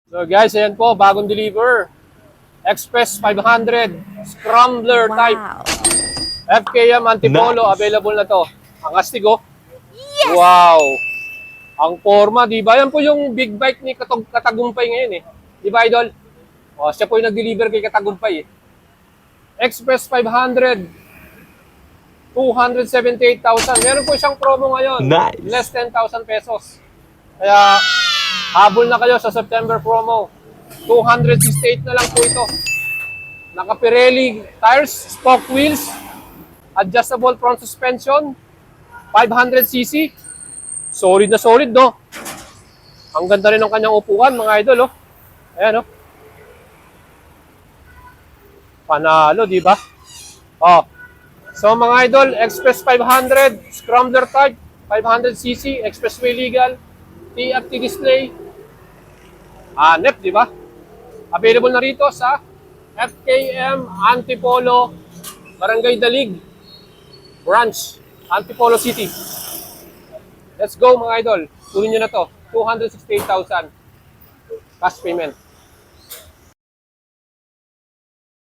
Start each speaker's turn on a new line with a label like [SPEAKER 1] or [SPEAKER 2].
[SPEAKER 1] So guys, ayan po, bagong deliver. Express 500, Scrambler type. FKM Antipolo, available na to. Ang astig oh. Yes! Wow! Ang forma, di ba? Yan po yung big bike ni Katagumpay ngayon eh. Di ba, Idol? O, siya po yung nag-deliver kay Katagumpay eh. Express 500, 278,000. Meron po siyang promo ngayon.
[SPEAKER 2] Nice.
[SPEAKER 1] Less 10,000 pesos. Kaya, habol na kayo sa September promo. 268 na lang po ito. Naka-Pirelli tires, spoke wheels, adjustable front suspension, 500cc. Solid na solid, no? Ang ganda rin ng kanyang upuan, mga idol, oh. Ayan, oh. Panalo, di ba? Oh. So, mga idol, Express 500, Scrambler type, 500cc, expressway legal, TFT display, NEP, di ba? Available na rito sa FKM Antipolo, Barangay Dalig, Branch, Antipolo City. Let's go mga idol. Tuloy nyo na to. 268,000 cash payment.